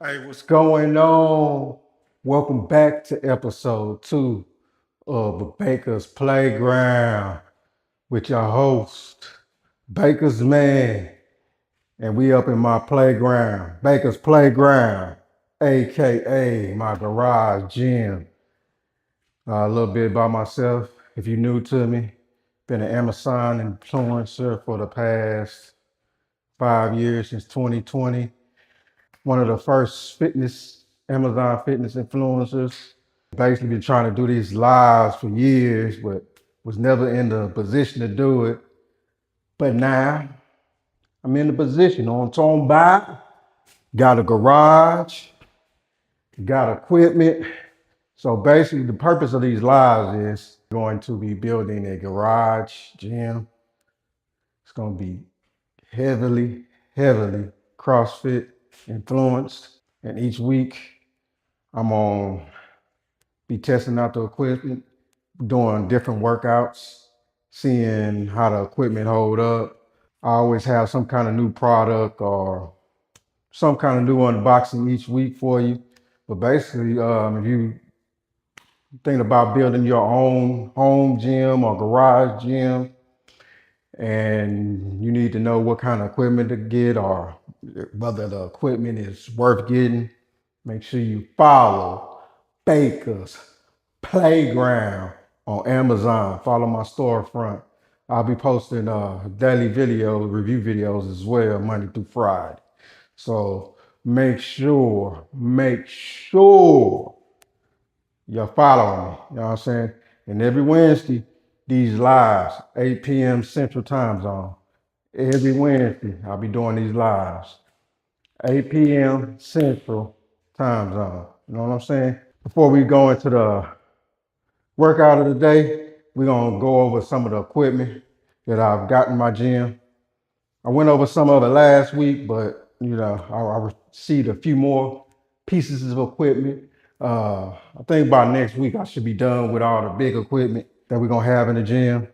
Hey, what's going on? Welcome back to episode 2 of the Baka'z Playground with your host, Baka'z Man. And we up in my playground, Baka'z Playground, aka my garage gym. A little bit about myself. If you're new to me, been an Amazon influencer for the past 5 years, since 2020. One of the first Amazon fitness influencers. Basically been trying to do these lives for years, but was never in the position to do it. But now I'm in the position. On talking about, got a garage, got equipment. So basically the purpose of these lives is going to be building a garage gym. It's going to be heavily CrossFit influenced. And each week I'm on be testing out the equipment, doing different workouts, seeing how the equipment hold up. I always have some kind of new product or some kind of new unboxing each week for you. But basically, if you think about building your own home gym or garage gym, and you need to know what kind of equipment to get or whether the equipment is worth getting, make sure you follow Baka'z Playground on Amazon. Follow my storefront. I'll be posting daily videos, review videos as well, Monday through Friday. So make sure you're following me. You know what I'm saying? And every Wednesday, these lives, 8 p.m. Central Time Zone. Every Wednesday, I'll be doing these lives, 8 p.m. Central Time Zone. You know what I'm saying? Before we go into the workout of the day, we're gonna go over some of the equipment that I've got in my gym. I went over some of it last week, but I received a few more pieces of equipment. I think by next week I should be done with all the big equipment that we're gonna have in the gym.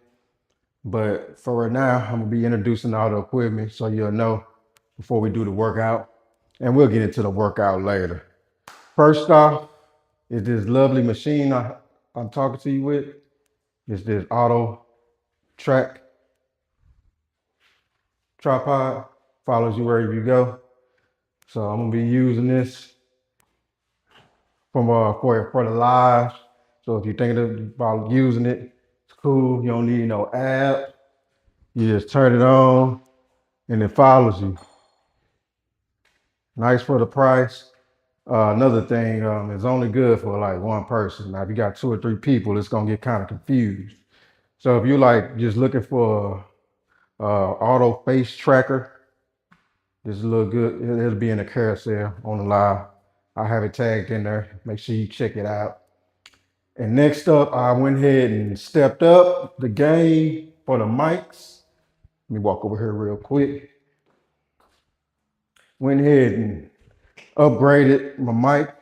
But for right now, I'm gonna be introducing all the equipment so you'll know before we do the workout. And we'll get into the workout later. First off is this lovely machine I'm talking to you with. It's this auto track tripod, follows you wherever you go. So I'm gonna be using this for the live. So if you're thinking about using it, it's cool. You don't need no app. You just turn it on and it follows you. Nice for the price. Another thing, it's only good for like one person. Now, if you got 2 or 3 people, it's gonna get kind of confused. So if you're like just looking for auto face tracker, this is a little good. It'll be in the carousel on the live. I have it tagged in there. Make sure you check it out. And next up, I went ahead and stepped up the game for the mics. Let me walk over here real quick. Went ahead and upgraded my mic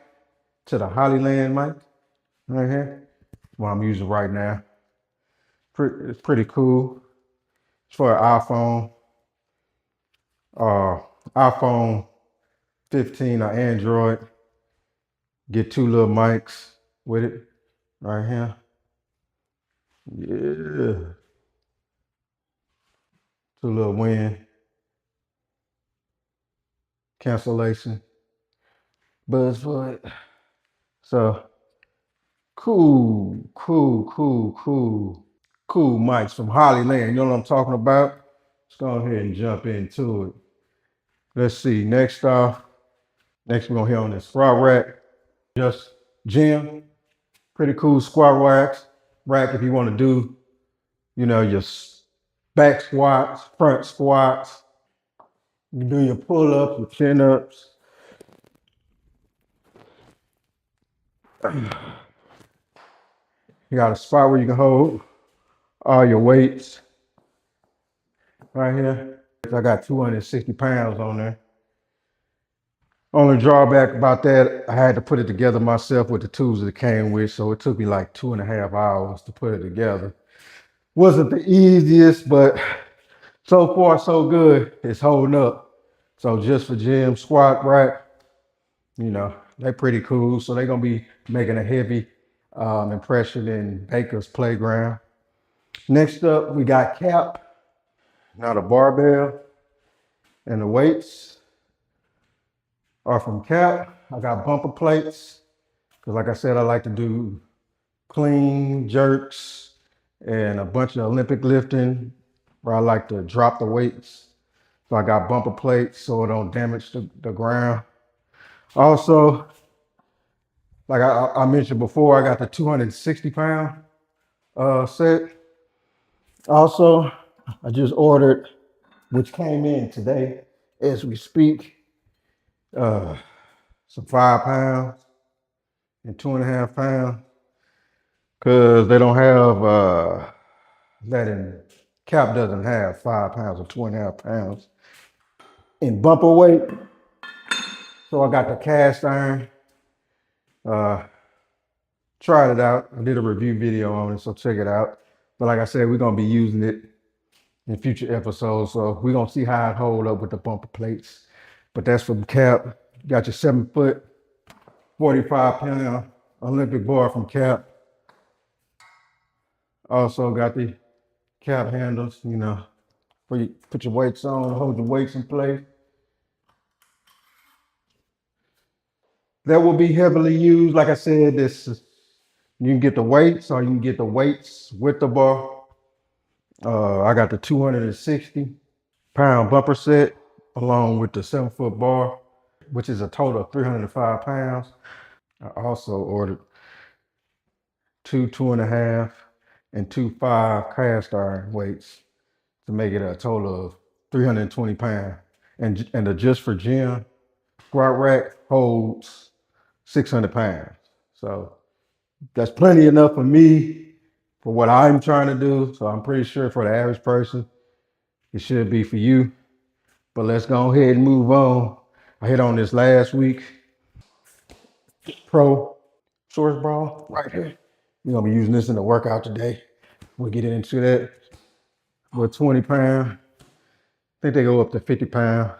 to the Hollyland mic right here. What I'm using right now. It's pretty cool. It's for an uh, iPhone 15 or Android. Get 2 little mics with it right here. Yeah. 2 little wind cancellation. Buzz for it. So cool mics from Hollyland. You know what I'm talking about? Let's go ahead and jump into it. Let's see. Next we're gonna hit on this squat rack. Just gym. Pretty cool squat rack if you want to do, your back squats, front squats. You can do your pull-ups, your chin-ups. You got a spot where you can hold all your weights right here. I got 260 pounds on there. Only drawback about that, I had to put it together myself with the tools that it came with, so it took me like 2.5 hours to put it together. Wasn't the easiest, but so far so good. It's holding up. So just for gym squat rack, You know, they're pretty cool. So they're gonna be making a heavy impression in Baka'z Playground. Next up, we got Cap. Now the barbell and the weights are from Cap. I got bumper plates because, like I said, I like to do clean jerks and a bunch of Olympic lifting where I like to drop the weights. So I got bumper plates so it don't damage the ground. Also, like I mentioned before, I got the 260-pound set. Also, I just ordered, which came in today as we speak, uh, some 5 pounds and 2.5 pounds because they don't have that in Cap doesn't have 5 pounds or 2.5 pounds in bumper weight. So I got the cast iron. Uh, tried it out. I did a review video on it, so check it out. But like I said, we're gonna be using it in future episodes. So we're gonna see how it hold up with the bumper plates. But that's from Cap. Got your 7 foot, 45-pound Olympic bar from Cap. Also got the Cap handles, you know, where you put your weights on, hold your weights in place. That will be heavily used. Like I said, this is, you can get the weights or you can get the weights with the bar. I got the 260-pound bumper set along with the 7 foot bar, which is a total of 305 pounds. I also ordered two 2.5 and two 5 cast iron weights to make it a total of 320 pounds. And the Just for Gym squat rack holds 600 pounds. So that's plenty enough for me for what I'm trying to do. So I'm pretty sure for the average person, it should be for you. But let's go ahead and move on. I hit on this last week. Pro source bra right here. We're gonna be using this in the workout today. We'll get into that. With 20 pounds. I think they go up to 50 pounds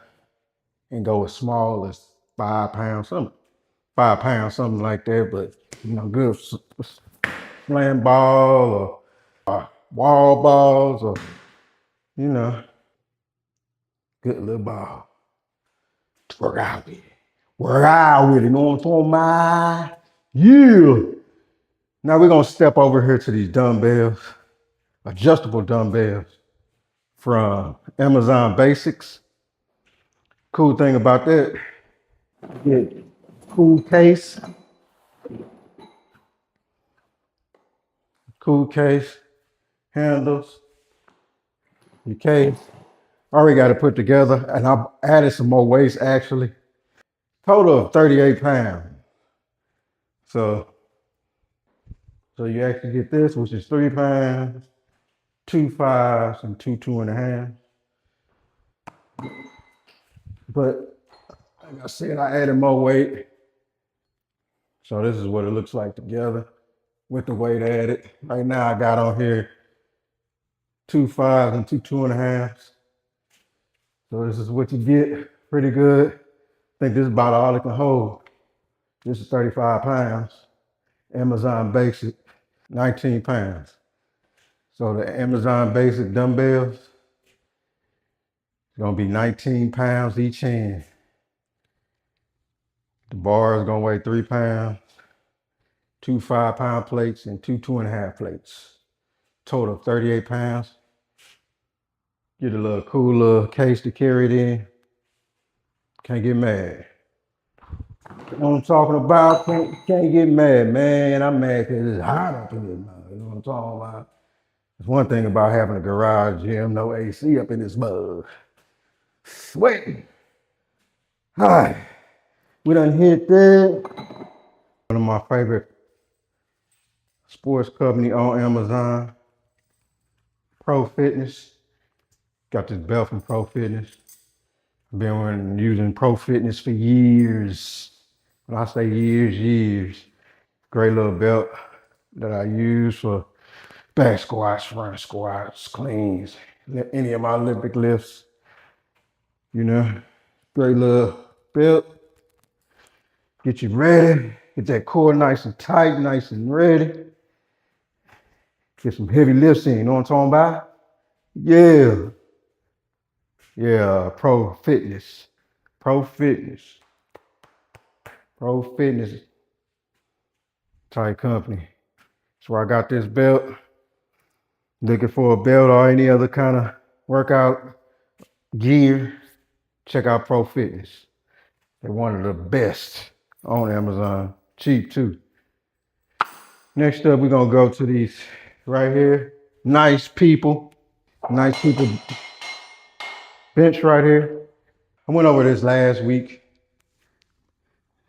and go as small as 5 pounds, something. 5 pounds, something like that. But you know, good slam ball or wall balls or you know, good little ball to work out with. Work out with it, you know what I'm talking about? Yeah. Now we're gonna step over here to these dumbbells, adjustable dumbbells from Amazon Basics. Cool thing about that, get cool case, handles, your case. Already got it put together, and I added some more weights actually. Total of 38 pounds. So you actually get this, which is 3 pounds, 2 5s, and two 2.5. But like I said, I added more weight. So this is what it looks like together with the weight added. Right now I got on here 2 5s and two 2.5s. So this is what you get. Pretty good. I think this is about all it can hold. This is 35 pounds. Amazon Basic, 19 pounds. So the Amazon Basic dumbbells, it's gonna be 19 pounds each hand. The bar is gonna weigh 3 pounds, two 5-pound plates and two 2.5 plates. Total of 38 pounds. Get a little cool little case to carry it in. Can't get mad. You know what I'm talking about? Can't get mad, man. I'm mad because it's hot up in this mug. You know what I'm talking about? There's one thing about having a garage gym, no AC up in this mug. Sweating. All right. We done hit that. One of my favorite sports company on Amazon, Pro Fitness. Got this belt from Pro Fitness. I've been using Pro Fitness for years. When I say years, years. Great little belt that I use for back squats, front squats, cleans, any of my Olympic lifts. You know, great little belt. Get you ready. Get that core nice and tight, nice and ready. Get some heavy lifts in. You know what I'm talking about? Yeah. Yeah. Pro Fitness. Pro Fitness. Pro Fitness type company. That's where I got this belt. Looking for a belt or any other kind of workout gear, check out Pro Fitness. They're one of the best on Amazon. Cheap too. Next up, we're gonna go to these right here. Nice people. Nice people bench right here. I went over this last week.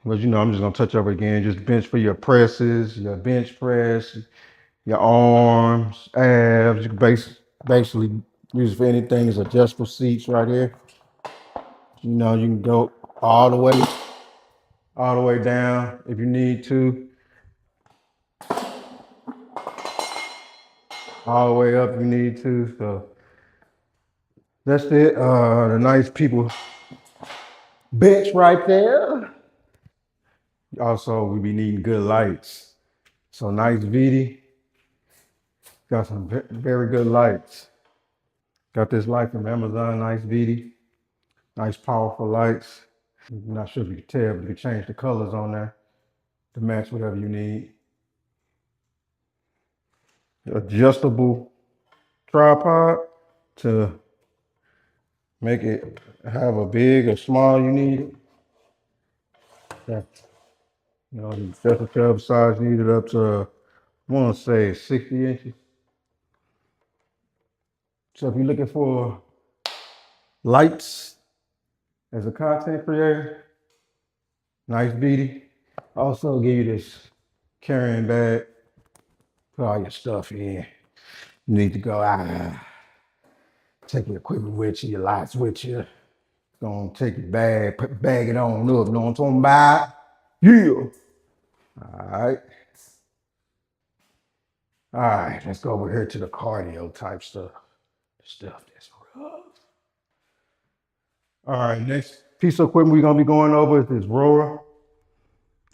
But I'm just gonna touch over again. Just bench for your presses, your bench press, your arms, abs. You can basically use it for anything. It's adjustable seats right here. You can go all the way down if you need to, all the way up if you need to. So that's it. The nice people bench right there. Also, we be needing good lights. So nice VD. Got some very good lights. Got this light from Amazon, nice VD. Nice powerful lights. I'm not sure if you can tell, but you can change the colors on there to match whatever you need. Adjustable tripod to make it have a big or small you need it. Yeah. Just a tub size needed up to, I want to say 60 inches. So if you're looking for lights as a content creator, nice beauty. Also give you this carrying bag, put all your stuff in. You need to go out, take your equipment with you, your lights with you. Gonna take your bag, bag it on up, know what I'm talking about? Yeah. All right, let's go over here to the cardio type stuff. Stuff that's rough. All right, next piece of equipment we're gonna be going over is this rower.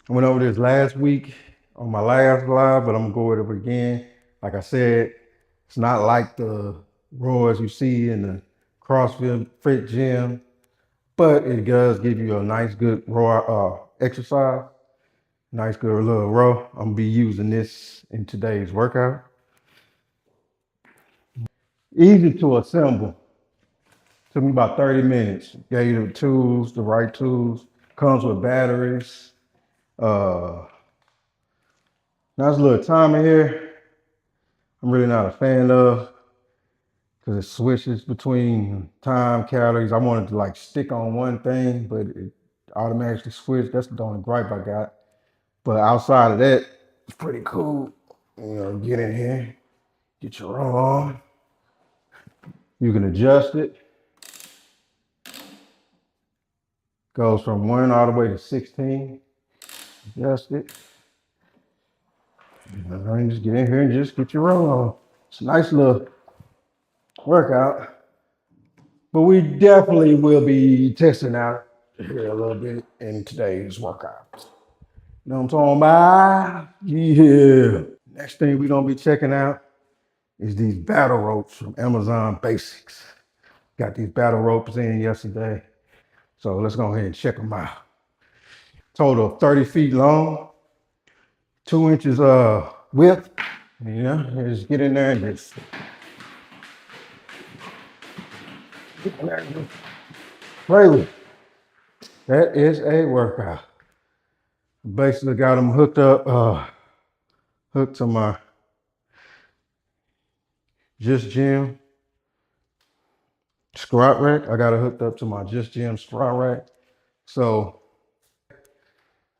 I went over this last week on my last live, but I'm gonna go over it again. Like I said, it's not like the rowers you see in the CrossFit gym, but it does give you a nice good rower exercise. Nice good little row. I'm gonna be using this in today's workout. Easy to assemble. Took me about 30 minutes. Gave you the tools, the right tools. Comes with batteries. Nice little timer here. I'm really not a fan of because it switches between time, calories. I wanted to stick on one thing, but it automatically switched. That's the only gripe I got. But outside of that, it's pretty cool. Get in here, get your row on. You can adjust it. Goes from 1 all the way to 16. Adjust it. And just get in here and just get your row on. It's a nice little workout. But we definitely will be testing out here a little bit in today's workout. You know what I'm talking about? Yeah. Next thing we're gonna be checking out is these battle ropes from Amazon Basics. Got these battle ropes in yesterday. So let's go ahead and check them out. Total of 30 feet long, 2 inches width. Just get in there and just play with it. That is a workout. Basically got them hooked to my Just Gym squat rack. I got it hooked up to my Just Gym squat rack. So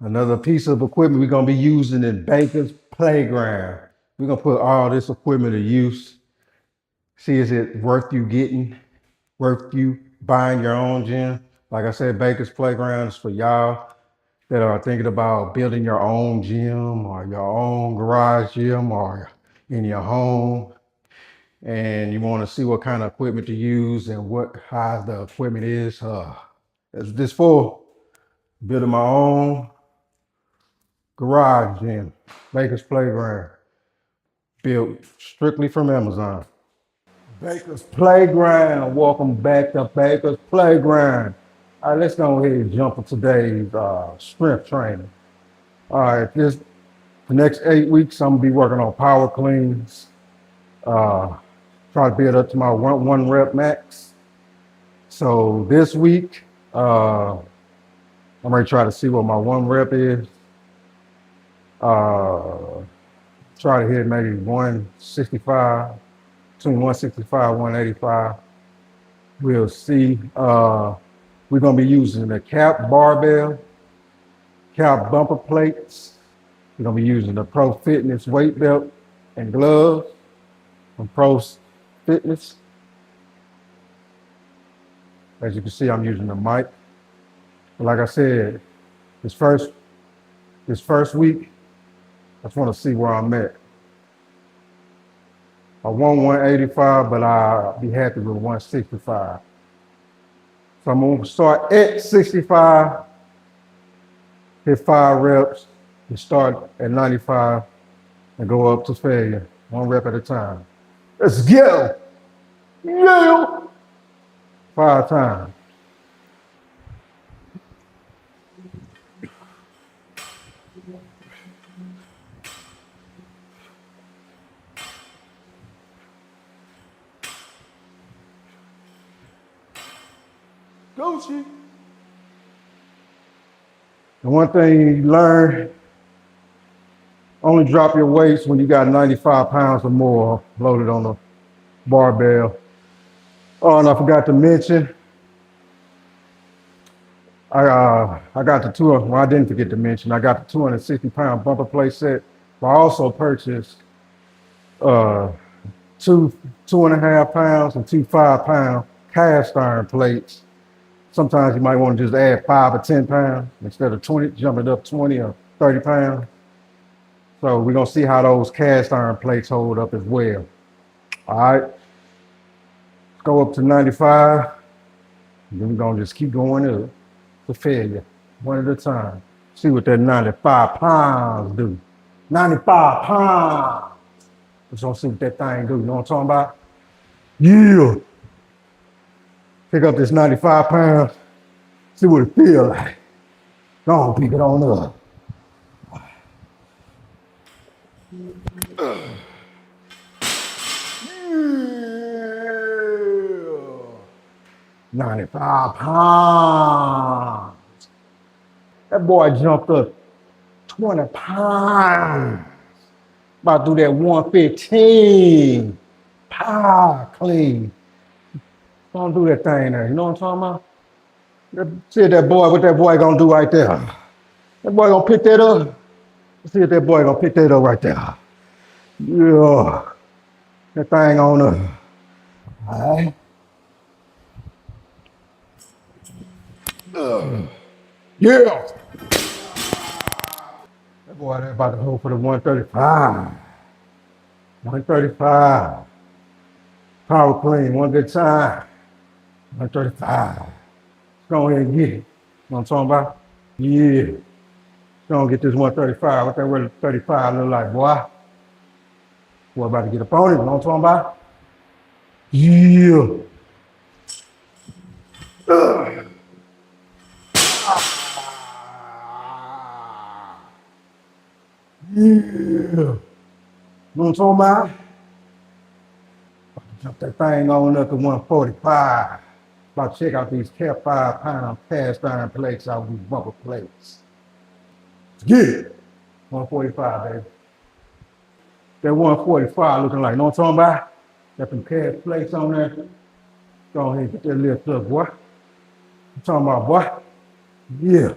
another piece of equipment we're gonna be using in Baka'z PlayGround. We're gonna put all this equipment to use. See, is it worth you buying your own gym? Like I said, Baka'z PlayGround is for y'all that are thinking about building your own gym or your own garage gym or in your home. And you want to see what kind of equipment to use and how the equipment is. This for building my own garage gym, Baka'z Playground, built strictly from Amazon. Baka'z Playground, welcome back to Baka'z Playground. All right, let's go ahead and jump into today's strength training. All right, the next 8 weeks, I'm gonna be working on power cleans. Uh, try to build up to my one rep max. So this week, I'm gonna try to see what my one rep is. Uh, try to hit maybe 165, between 165 185. We'll see. We're gonna be using the cap barbell, cap bumper plates. We're gonna be using the Pro Fitness weight belt and gloves from Pro Fitness. As you can see, I'm using the mic. But like I said, this first week, I just want to see where I'm at. I want 185, but I'll be happy with 165. So I'm gonna start at 65, hit 5 reps, and start at 95 and go up to failure, 1 rep at a time. Let's go! Yeah! 5 times. Gucci. And one thing you learn, only drop your weights when you got 95 pounds or more loaded on the barbell. Oh, and I forgot to mention, I got the well, I didn't forget to mention, I got the 260-pound bumper plate set. But I also purchased uh, 2.5 pounds and 5-pound cast iron plates. Sometimes you might want to just add 5 or 10 pounds instead of 20, jumping up 20 or 30 pounds. So we're gonna see how those cast iron plates hold up as well. All right, let's go up to 95. And then we're gonna just keep going up to failure, one at a time. See what that 95 pounds do. 95 pounds. Let's gonna see what that thing do. You know what I'm talking about? Yeah. Pick up this 95 pounds. See what it feel like. Go on, pick it on up. 95 pounds. That boy jumped up 20 pounds. About to do that 115. Power clean. Don't do that thing there. You know what I'm talking about? See that boy, what that boy gonna do right there. That boy gonna pick that up. See if that boy gonna pick that up right there. Yeah. That thing on up. All right. Yeah. That boy there about to hold for the 135. 135. Power clean, one good time. 135. Let's go ahead and get it. You know what I'm talking about? Yeah. Let's go and get this 135. What that 135 look like, boy? Boy about to get up on it. You know what I'm talking about? Yeah. Yeah. You know what I'm talking about? Jump that thing on up to 145. About to check out these 5-pound cast iron plates out of these bumper plates. Let's get it. 145, baby. That 145 looking like, you know what I'm talking about? Got them cast plates on there. Go ahead and get that lift up, boy. I'm talking about, boy. Yeah.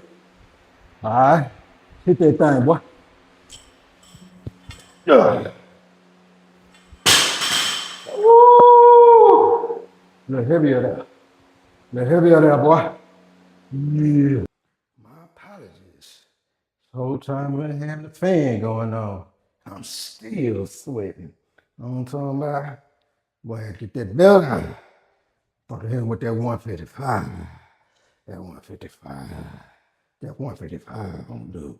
All right. Hit that thing, boy. Yeah. Woo! A little heavier there. A little heavier there, boy. Yeah. My apologies. The whole time we're having the fan going on. I'm still sweating. You know what I'm talking about? Boy, get that belt on. Fuck him with that 155. That 155. That 155 gonna do.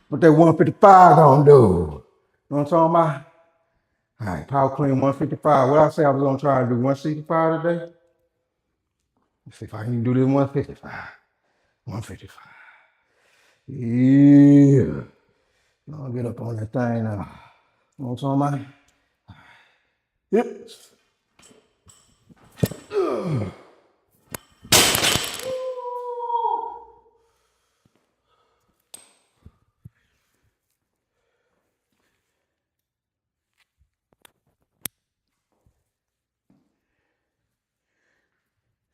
What that 155 gonna do? You know what I'm talking about? All right, power clean 155. What I say I was gonna try to do 165 today? Let's see if I can do this 155. 155. Yeah. I'll get up on that thing now. You know what I'm talking about? Yep.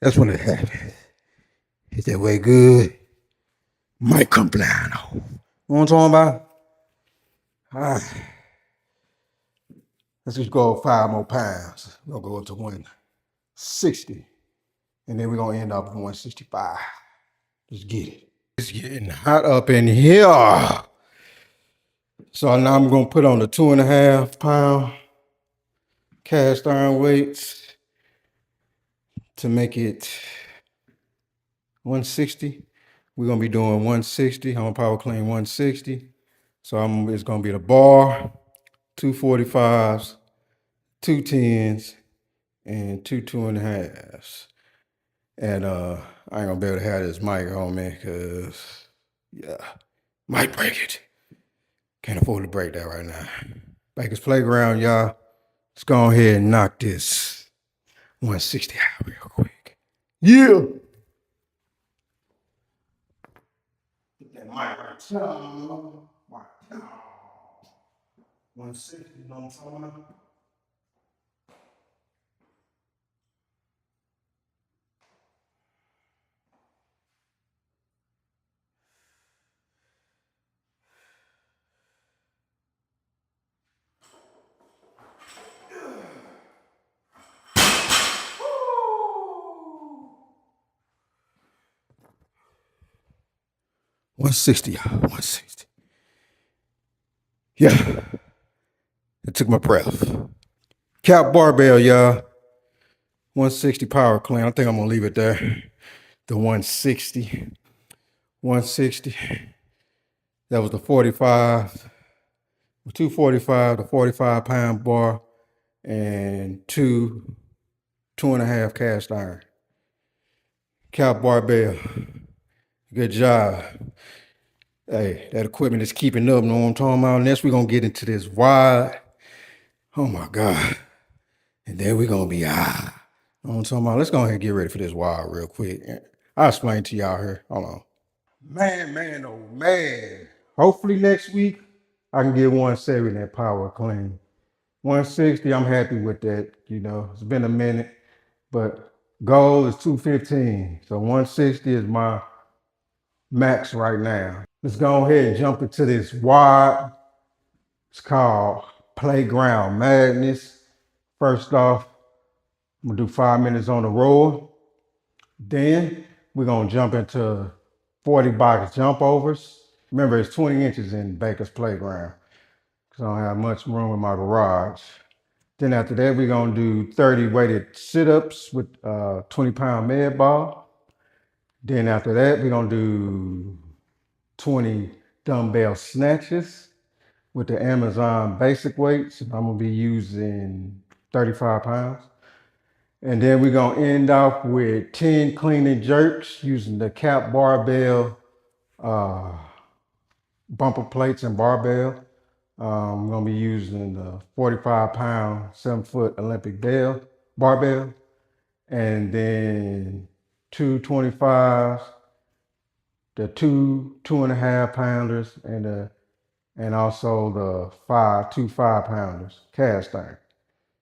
That's when it happens. Hit that way good. Might come down. You know what I'm talking about? All right. Let's just go 5 more pounds. We're gonna go up to 160. And then we're gonna end up at 165. Let's get it. It's getting hot up in here. So now I'm gonna put on the 2.5 pound cast iron weights to make it 160. We're gonna be doing 160. I'm gonna power clean 160. So it's gonna be the bar, 245s, 210s, and 2.5s. And I ain't gonna be able to have this mic on me because might break it. Can't afford to break that right now. Baka'z Playground, y'all. Let's go ahead and knock this 160 out real quick. Yeah. Get that mic right down. 160, you know what I'm talking about? $160, y'all. 160. Yeah. It took my breath. Cap barbell, y'all. 160 power clean. I think I'm gonna leave it there. The 160. 160. That was the 45. 245, the 45 pound bar, and 2.5 cast iron. Cap barbell. Good job. Hey, that equipment is keeping up. Know what I'm talking about? Next, we're gonna get into this wide. Oh my God. And then we're gonna be Know what I'm talking about? Let's go ahead and get ready for this wide real quick. I'll explain to y'all here. Hold on. Man, oh man. Hopefully next week I can get 170 that power clean. 160, I'm happy with that. You know, it's been a minute, but goal is 215. So 160 is my max right now. Let's go ahead and jump into this wide. It's called Playground Madness. First off, I'm gonna do 5 minutes on the rower. Then we're gonna jump into 40 box jump overs. Remember, it's 20 inches in Baka'z Playground because I don't have much room in my garage. Then after that, we're gonna do 30 weighted sit-ups with 20-pound med ball. Then after that, we're gonna do 20 dumbbell snatches with the Amazon basic weights. I'm gonna be using 35 pounds. And then we're gonna end off with 10 clean and jerks using the cap barbell, bumper plates and barbell. I'm gonna be using the 45 pound, 7-foot Olympic barbell, and then 225s, the 2.5 pounders, and also the 2 5-pounders cast iron,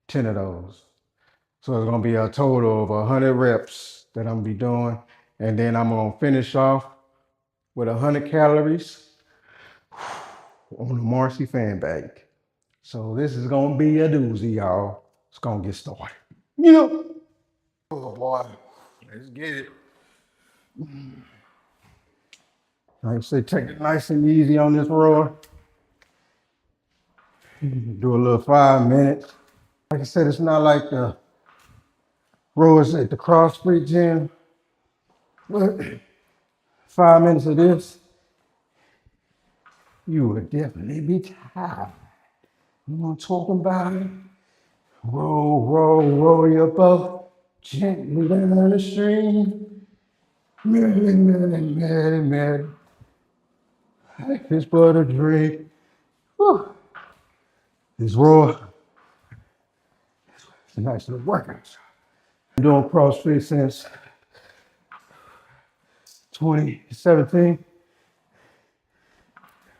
10 of those. So it's gonna be a total of 100 reps that I'm gonna be doing. And then I'm gonna finish off with 100 calories on the Marcy Fan Bike. So this is gonna be a doozy, y'all. It's gonna get started. You know. Oh boy, let's get it. Like I say, take it nice and easy on this rower. Do a little 5 minutes. Like I said, it's not like the rowers at the CrossFit gym, but 5 minutes of this, you will definitely be tired. You know what I'm talking about? Roll, roll, roll your boat gently down the stream. Merrily, merrily, merrily, merrily. Life is but a dream. Whew. This roar, it's a nice little workout. Been doing CrossFit since 2017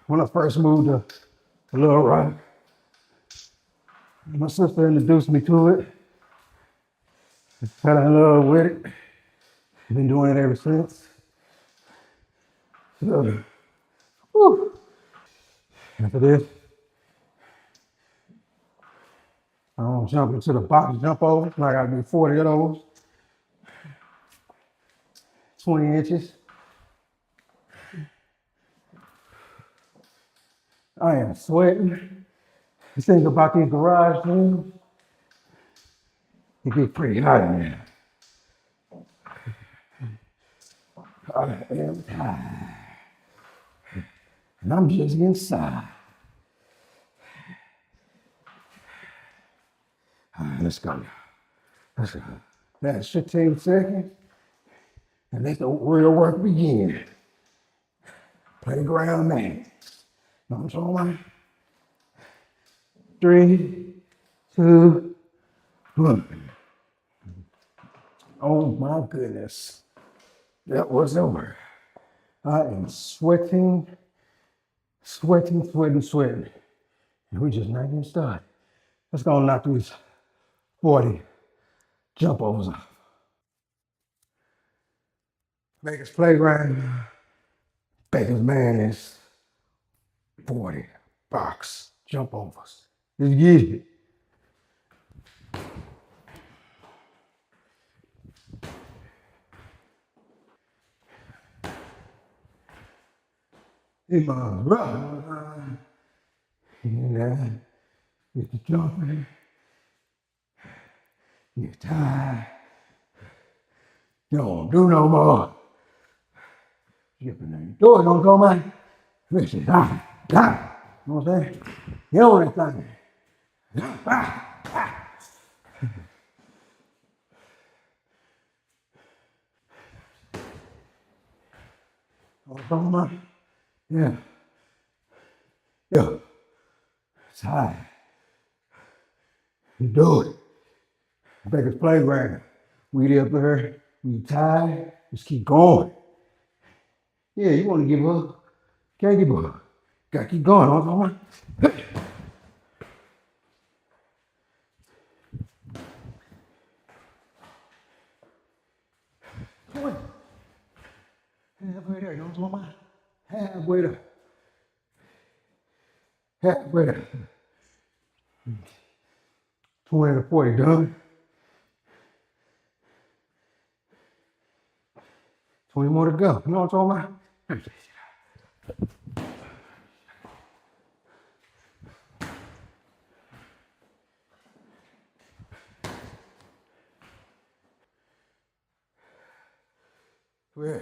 when I first moved to Little Rock. My sister introduced me to it. Fell in love with it. Been doing it ever since. So, whew. After this, I don't jump into the box, jump over. I gotta do 40 of those, 20 inches. I am sweating. You think about these garage gyms, it gets pretty hot in there. I am tired. And I'm just inside. All right, let's go. Let's go. That's 15 seconds. And let the real work begin. PlayGround man. Know what I'm talking about? 3, 2, 1. Oh my goodness. That was over. I am sweating, sweating, sweating, sweating. And we just not getting started. Let's go knock these 40 jump overs off. Baka'z PlayGround. Baka'z man is 40 box jump overs. Let's get it. In my run. And get the jumping. Get tired. You don't do no more. You can do it, don't go, man. Listen, you know what I'm saying? You know what I'm saying? Come on. Yeah. Yeah. Tired. You do it. Baka'z PlayGround. We up there. We tired. Just keep going. Yeah, you want to give up. Can't give up. Gotta keep going. Come on. Halfway there, you know what I'm talking about? Halfway there. Halfway there. 20 to 40 done. 20 more to go. You know what I'm talking about? Well,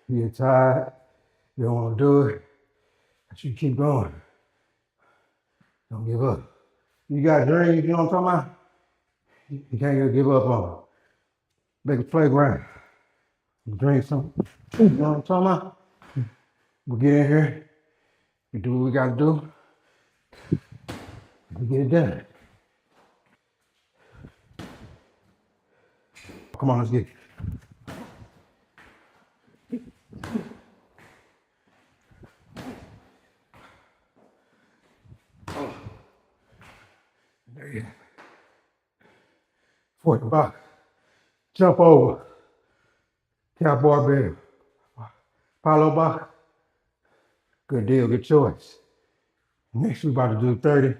you get tired, you don't want to do it, but you keep going. Don't give up. You got dreams, you know what I'm talking about? You can't give up on them. Make a PlayGround. Drink something. You know what I'm talking about? We get in here, we do what we gotta do, we get it done. Come on, let's get it. There you go. 40 bucks. Jump over. Count barbell. Follow box. Good deal, good choice. Next we about to do 30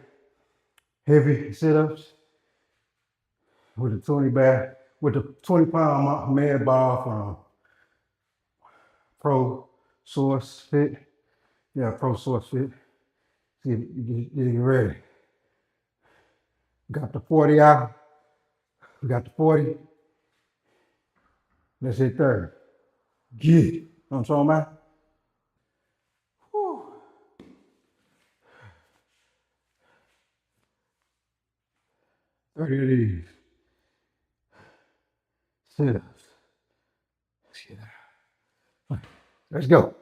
heavy sit-ups with a 20-pound med ball from Pro Source Fit. Yeah, Pro Source Fit. See if you get ready. Got the 40 out. We got the 40. Let's hit 30. Get it. You know what I'm talking about? 30 of these. Sit-ups. Let's go.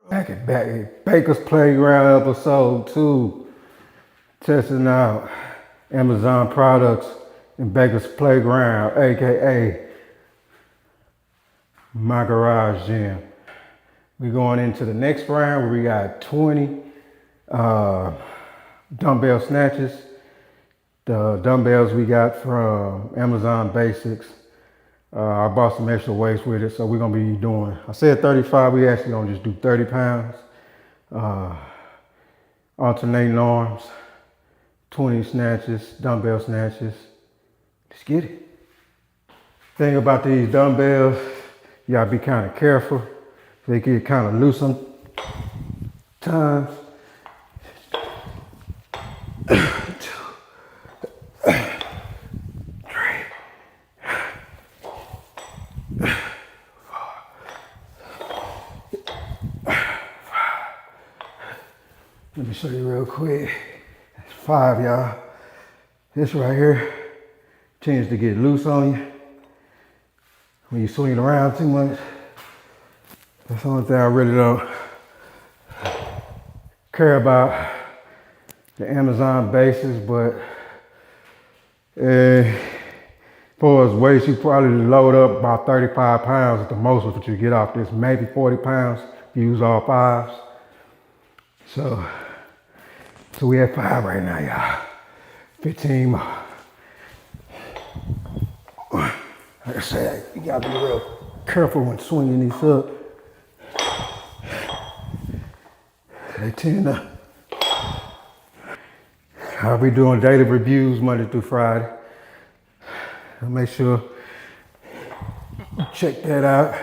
Back at Baka'z Playground episode 2. Testing out Amazon products in Baka'z Playground, aka my garage gym. We're going into the next round where we got 20 dumbbell snatches. The dumbbells we got from Amazon Basics. I bought some extra weights with it, so we're gonna be doing, I said 35, we actually gonna just do 30 pounds. Alternating arms, 20 snatches, dumbbell snatches. Let's get it. Thing about these dumbbells, you gotta be kind of careful. They get kind of loose sometimes. Let me show you real quick. That's 5, y'all. This right here tends to get loose on you when you swing it around too much. That's the only thing I really don't care about the Amazon Basics, but as far as weights, you probably load up about 35 pounds at the most of what you get off this, maybe 40 pounds if you use all 5s. So we at 5 right now, y'all. 15 more. Like I said, you gotta be real careful when swinging these up. They tend to. I'll be doing daily reviews Monday through Friday. I'll make sure you check that out.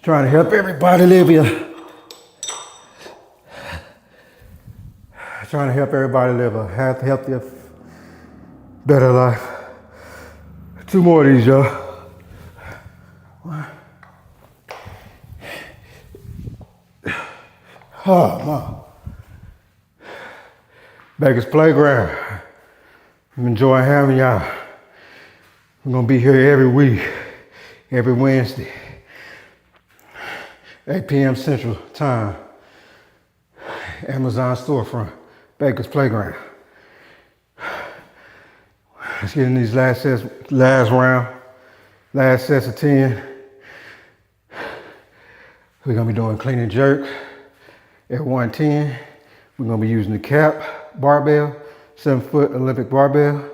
Trying to help everybody live a healthier, better life. 2 more of these, y'all. Oh, my. Baka'z Playground. I'm enjoying having y'all. We're gonna be here every week, every Wednesday, 8 p.m. Central Time. Amazon storefront, Baka'z Playground. Let's get in these last sets of 10. We're gonna be doing clean and jerk at 110. We're gonna be using the cap barbell, 7-foot Olympic barbell.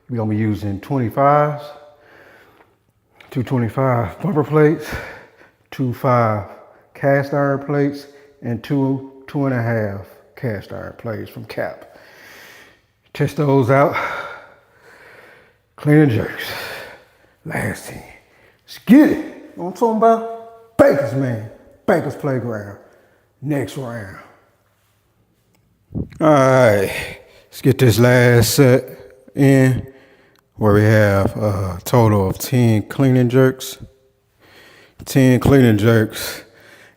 We're gonna be using 25s, 225 bumper plates, 2 cast iron plates, and 2.5 cast iron plates from cap. Test those out. Clean and jerks. Last 10. Let's get it. You know what I'm talking about? Baka'z, man. Baka'z Playground. Next round. All right. Let's get this last set in where we have a total of 10 clean and jerks. 10 clean and jerks.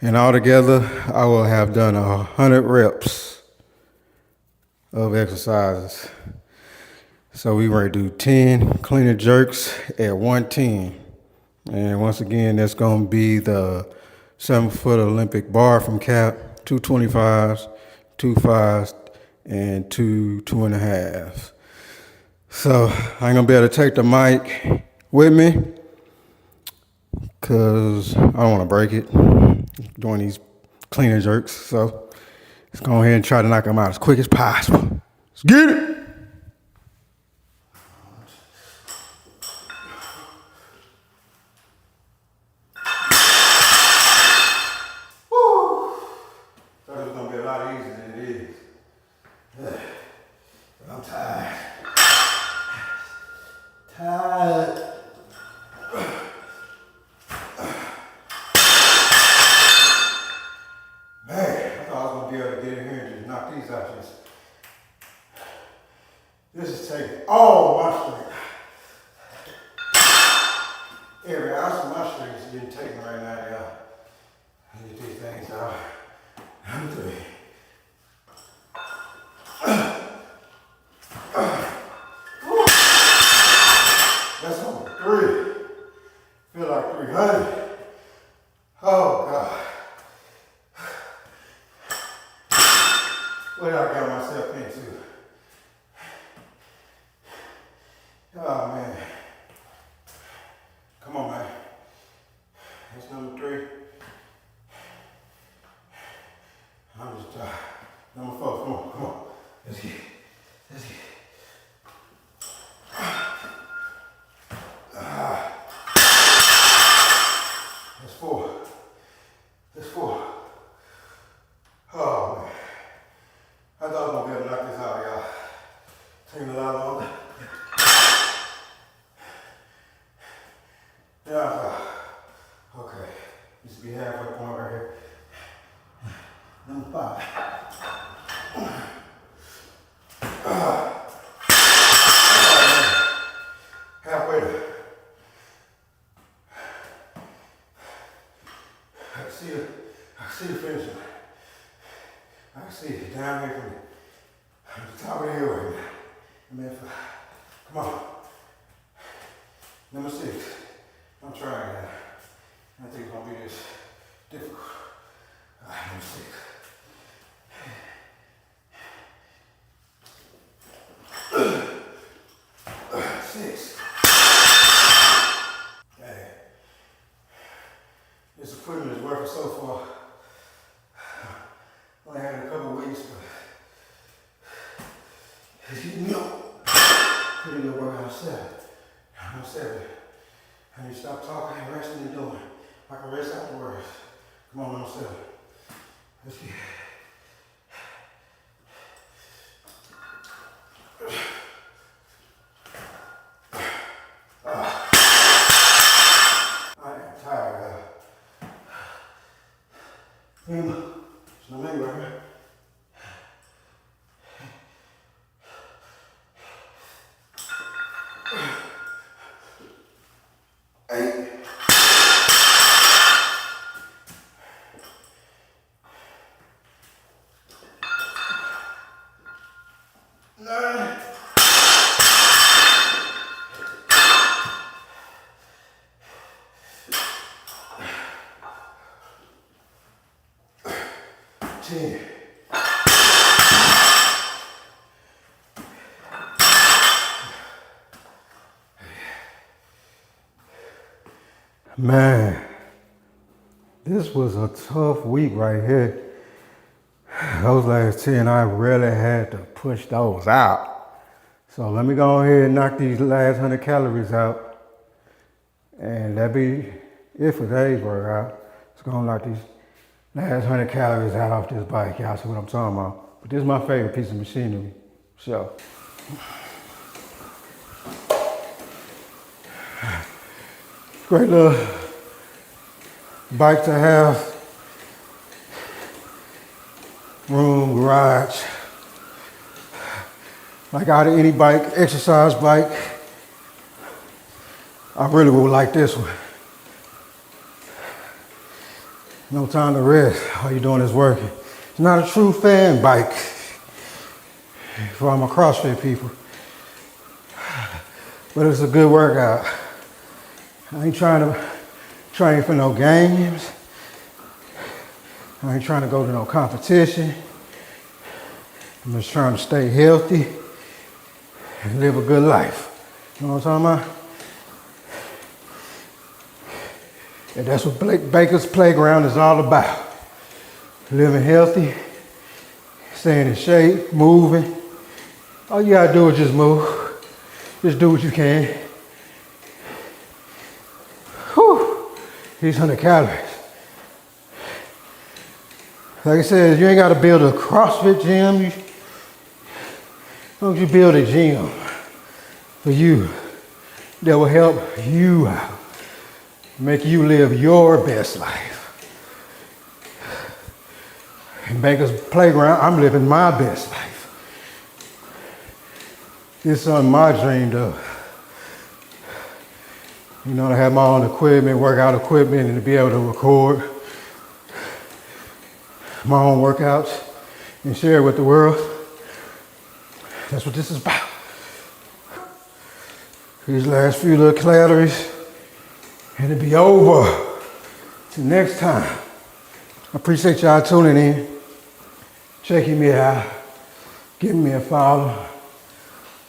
And altogether, I will have done 100 reps of exercises. So we ready to do 10 clean and jerks at 110. And once again, that's gonna be the 7-foot Olympic bar from cap, 225s, 2 5s, and 2 2.5s. So I ain't gonna be able to take the mic with me because I don't wanna break it doing these clean and jerks. So let's go ahead and try to knock them out as quick as possible. Let's get it. I'm tired. Man, I thought I was gonna be able to get in here and just knock these out. This is taking all my strength. getting taken right now, y'all. I need to get these things out. I'm three. That's number 3. Feel like 300. Oh God. What did I got myself into? Oh man. Come on, man. That's number 3. I'm just tired. Number 4, come on, come on. Let's get it. Let's get it. That's 4. That's 4. Oh man. I thought I was gonna be able to knock this out, y'all. Taking a lot longer. Yeah. Okay. This will be halfway point right here. Number 5. Halfway there. I can see the finish line. I can see it down here from the top of the hill right now. Number 5. Come on. Number 6. I'm trying that. I think it's gonna be this difficult. All right, number 6. Hey, this equipment is working so far. Only had it a couple weeks, but it's getting me up. Pretty good work on 7. On 7. I need to stop talking and resting and doing. I can rest afterwards. Come on, number 7. Let's get it. It's no leg right here. 8. 9. 10. Man, this was a tough week right here. Those last 10, I really had to push those out. So let me go ahead and knock these last 100 calories out. And that'll be it for today's workout. It's gonna knock these last 100 calories out off this bike. Y'all see what I'm talking about. But this is my favorite piece of machinery. So. Great little bike to have. Room, garage. Like out of any bike, exercise bike, I really would like this one. No time to rest. All you're doing is working. It's not a true fan bike for all my CrossFit people. But it's a good workout. I ain't trying to train for no games. I ain't trying to go to no competition. I'm just trying to stay healthy and live a good life. You know what I'm talking about? And that's what Baka'z PlayGround is all about. Living healthy, staying in shape, moving. All you gotta do is just move. Just do what you can. Whew, these 100 calories. Like I said, you ain't gotta build a CrossFit gym. Don't you build a gym for you that will help you out. Make you live your best life. In Baka'z PlayGround, I'm living my best life. This is something I dreamed of. You know, to have my own equipment, workout equipment, and to be able to record my own workouts and share it with the world. That's what this is about. These last few little calories, and it'll be over. Till next time. I appreciate y'all tuning in, checking me out, giving me a follow.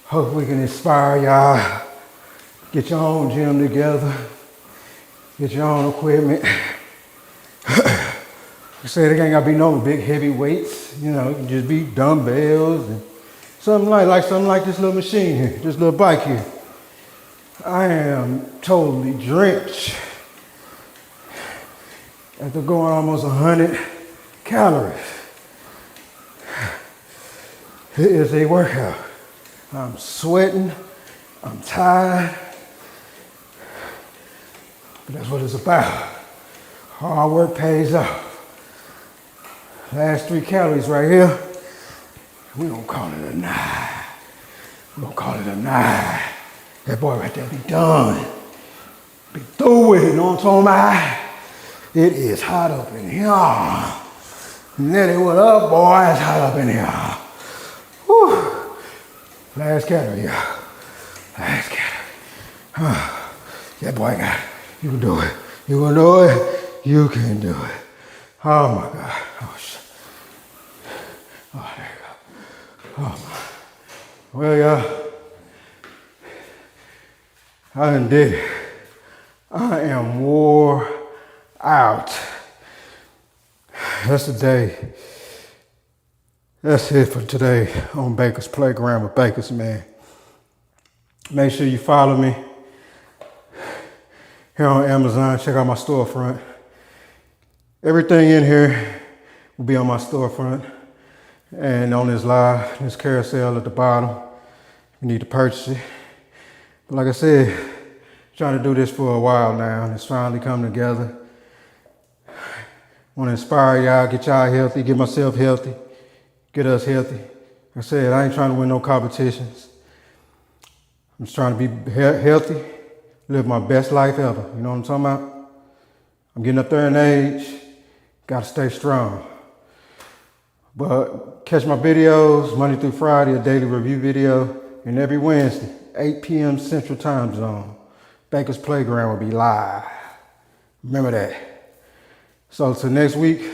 Hope we can inspire y'all. Get your own gym together. Get your own equipment. I said it ain't gotta be no big heavy weights. You know, it can just be dumbbells and something like this little machine here, this little bike here. I am totally drenched after going almost 100 calories. It is a workout. I'm sweating, I'm tired, but that's what it's about. Hard work pays off. Last 3 calories right here, we gonna call it a night. We gonna call it a night. That boy right there be done. Be through with it, you know what I'm talking about? It is hot up in here. Nelly, what up, boy? It's hot up in here. Whew. Last calorie, yeah. Last calorie. That boy got it. You can do it. You can do it. You can do it. Oh my God. Oh shit. Oh, there you go. Oh my. Well, y'all. I done did it. I am wore out. That's the day. That's it for today on Baka'z Playground with Baka'z, man. Make sure you follow me here on Amazon. Check out my storefront. Everything in here will be on my storefront and on this live, this carousel at the bottom. You need to purchase it. But like I said, trying to do this for a while now, and it's finally come together. Want to inspire y'all, get y'all healthy, get myself healthy, get us healthy. Like I said, I ain't trying to win no competitions. I'm just trying to be healthy, live my best life ever. You know what I'm talking about? I'm getting up there in age, gotta stay strong. But catch my videos Monday through Friday, a daily review video, and every Wednesday, 8 p.m. Central Time Zone. Baka'z Playground will be live. Remember that. So till next week,